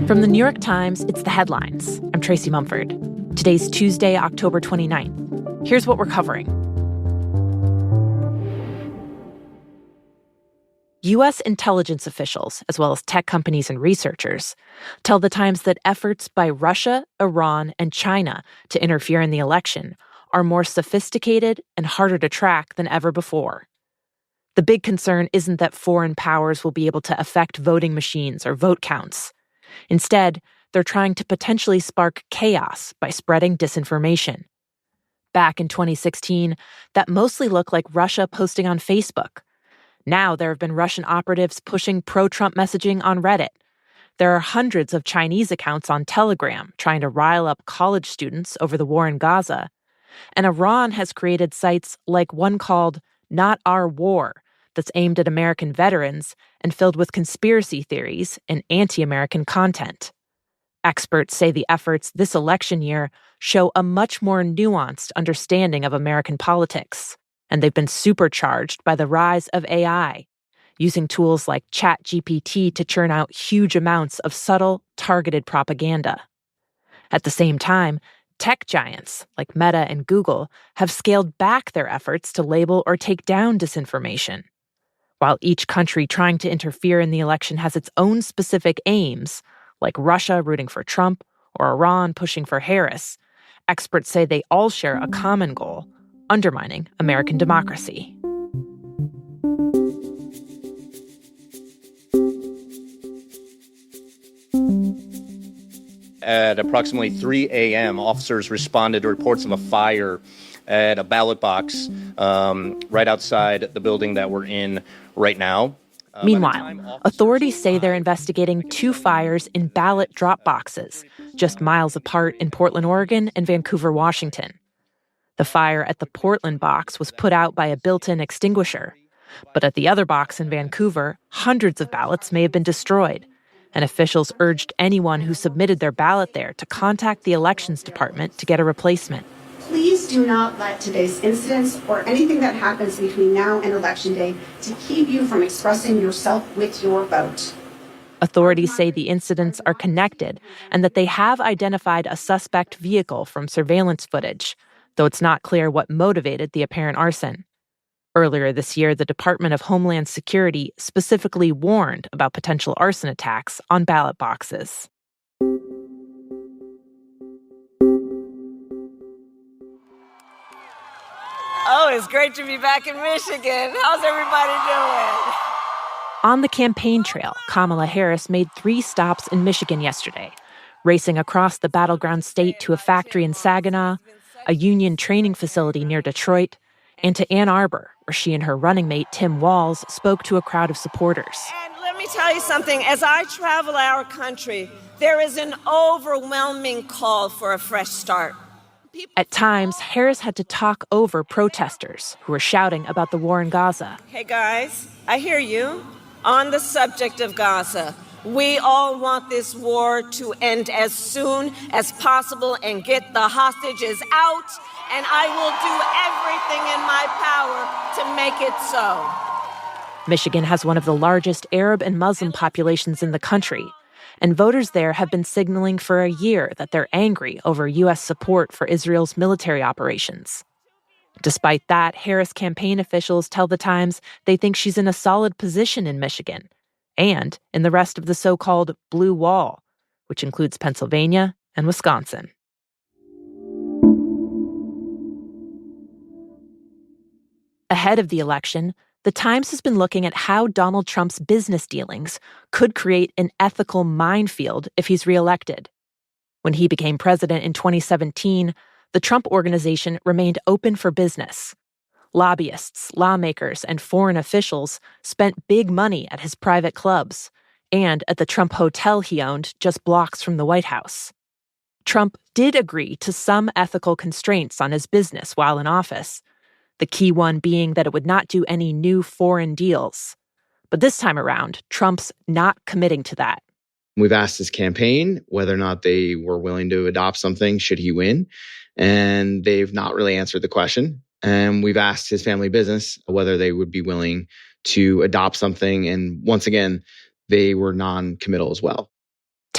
From the New York Times, it's The Headlines. I'm Tracy Mumford. Today's Tuesday, October 29th. Here's what we're covering. U.S. intelligence officials, as well as tech companies and researchers, tell The Times that efforts by Russia, Iran, and China to interfere in the election are more sophisticated and harder to track than ever before. The big concern isn't that foreign powers will be able to affect voting machines or vote counts. Instead, they're trying to potentially spark chaos by spreading disinformation. Back in 2016, that mostly looked like Russia posting on Facebook. Now there have been Russian operatives pushing pro-Trump messaging on Reddit. There are hundreds of Chinese accounts on Telegram trying to rile up college students over the war in Gaza. And Iran has created sites like one called Not Our War that's aimed at American veterans and filled with conspiracy theories and anti-American content. Experts say the efforts this election year show a much more nuanced understanding of American politics, and they've been supercharged by the rise of AI, using tools like ChatGPT to churn out huge amounts of subtle, targeted propaganda. At the same time, tech giants like Meta and Google have scaled back their efforts to label or take down disinformation. While each country trying to interfere in the election has its own specific aims, like Russia rooting for Trump or Iran pushing for Harris, experts say they all share a common goal: undermining American democracy. At approximately 3 a.m., officers responded to reports of a fire at a ballot box right outside the building that we're in right now. Meanwhile, authorities say they're investigating two fires in ballot drop boxes, just miles apart in Portland, Oregon, and Vancouver, Washington. The fire at the Portland box was put out by a built-in extinguisher. But at the other box in Vancouver, hundreds of ballots may have been destroyed, and officials urged anyone who submitted their ballot there to contact the elections department to get a replacement. Please do not let today's incidents or anything that happens between now and Election Day to keep you from expressing yourself with your vote. Authorities say the incidents are connected and that they have identified a suspect vehicle from surveillance footage, though it's not clear what motivated the apparent arson. Earlier this year, the Department of Homeland Security specifically warned about potential arson attacks on ballot boxes. Oh, it's great to be back in Michigan. How's everybody doing? On the campaign trail, Kamala Harris made 3 stops in Michigan yesterday, racing across the battleground state to a factory in Saginaw, a union training facility near Detroit, and to Ann Arbor, where she and her running mate Tim Walz spoke to a crowd of supporters. And let me tell you something. As I travel our country, there is an overwhelming call for a fresh start. At times, Harris had to talk over protesters who were shouting about the war in Gaza. Hey, guys, I hear you. On the subject of Gaza, we all want this war to end as soon as possible and get the hostages out, and I will do everything in my power to make it so. Michigan has one of the largest Arab and Muslim populations in the country, and voters there have been signaling for a year that they're angry over U.S. support for Israel's military operations. Despite that, Harris campaign officials tell The Times they think she's in a solid position in Michigan and in the rest of the so-called Blue Wall, which includes Pennsylvania and Wisconsin. Ahead of the election, The Times has been looking at how Donald Trump's business dealings could create an ethical minefield if he's reelected. When he became president in 2017, the Trump Organization remained open for business. Lobbyists, lawmakers, and foreign officials spent big money at his private clubs and at the Trump Hotel he owned just blocks from the White House. Trump did agree to some ethical constraints on his business while in office, the key one being that it would not do any new foreign deals. But this time around, Trump's not committing to that. We've asked his campaign whether or not they were willing to adopt something should he win, and they've not really answered the question. And we've asked his family business whether they would be willing to adopt something, and once again, they were non-committal as well.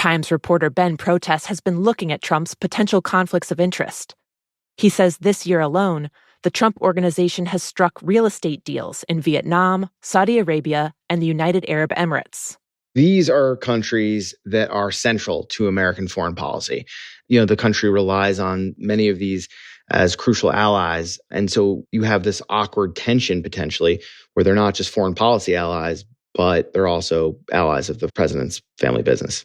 Times reporter Ben Protest has been looking at Trump's potential conflicts of interest. He says this year alone, the Trump Organization has struck real estate deals in Vietnam, Saudi Arabia, and the United Arab Emirates. These are countries that are central to American foreign policy. The country relies on many of these as crucial allies. And so you have this awkward tension potentially where they're not just foreign policy allies, but they're also allies of the president's family business.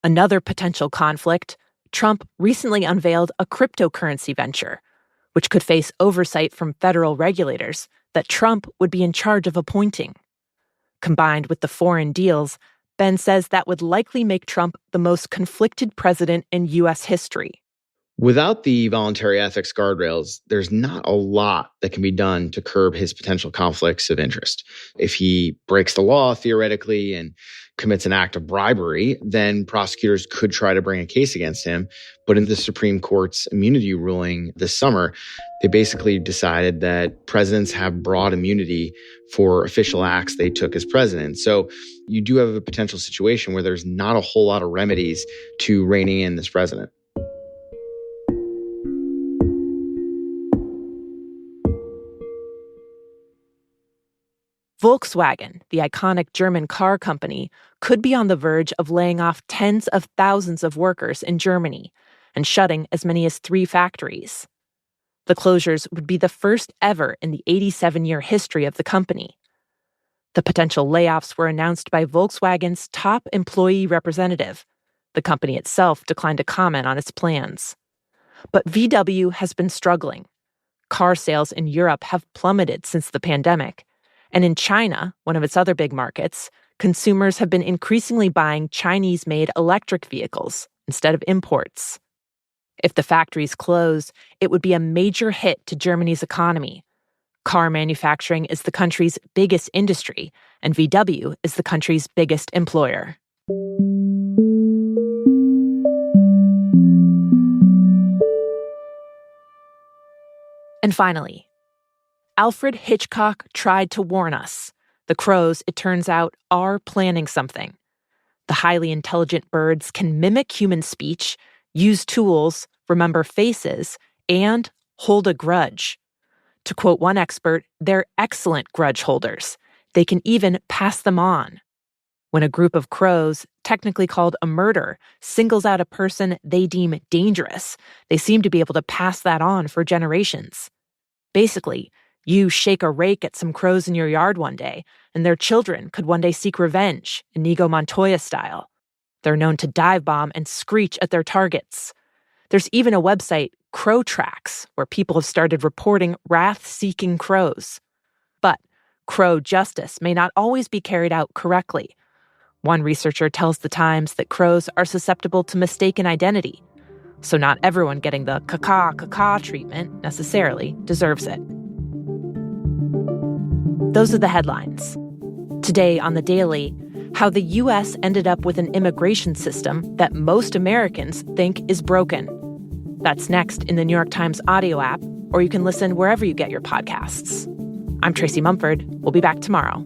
Another potential conflict, Trump recently unveiled a cryptocurrency venture, which could face oversight from federal regulators that Trump would be in charge of appointing. Combined with the foreign deals, Ben says that would likely make Trump the most conflicted president in U.S. history. Without the voluntary ethics guardrails, there's not a lot that can be done to curb his potential conflicts of interest. If he breaks the law, theoretically, and commits an act of bribery, then prosecutors could try to bring a case against him. But in the Supreme Court's immunity ruling this summer, they basically decided that presidents have broad immunity for official acts they took as president. So you do have a potential situation where there's not a whole lot of remedies to reining in this president. Volkswagen, the iconic German car company, could be on the verge of laying off tens of thousands of workers in Germany and shutting as many as 3 factories. The closures would be the first ever in the 87-year history of the company. The potential layoffs were announced by Volkswagen's top employee representative. The company itself declined to comment on its plans. But VW has been struggling. Car sales in Europe have plummeted since the pandemic. And in China, one of its other big markets, consumers have been increasingly buying Chinese-made electric vehicles instead of imports. If the factories close, it would be a major hit to Germany's economy. Car manufacturing is the country's biggest industry, and VW is the country's biggest employer. And finally, Alfred Hitchcock tried to warn us. The crows, it turns out, are planning something. The highly intelligent birds can mimic human speech, use tools, remember faces, and hold a grudge. To quote one expert, they're excellent grudge holders. They can even pass them on. When a group of crows, technically called a murder, singles out a person they deem dangerous, they seem to be able to pass that on for generations. Basically, you shake a rake at some crows in your yard one day, and their children could one day seek revenge, Inigo Montoya style. They're known to dive bomb and screech at their targets. There's even a website, Crow Tracks, where people have started reporting wrath-seeking crows. But crow justice may not always be carried out correctly. One researcher tells The Times that crows are susceptible to mistaken identity, so not everyone getting the caca treatment necessarily deserves it. Those are the headlines. Today on The Daily, how the U.S. ended up with an immigration system that most Americans think is broken. That's next in the New York Times audio app, or you can listen wherever you get your podcasts. I'm Tracy Mumford. We'll be back tomorrow.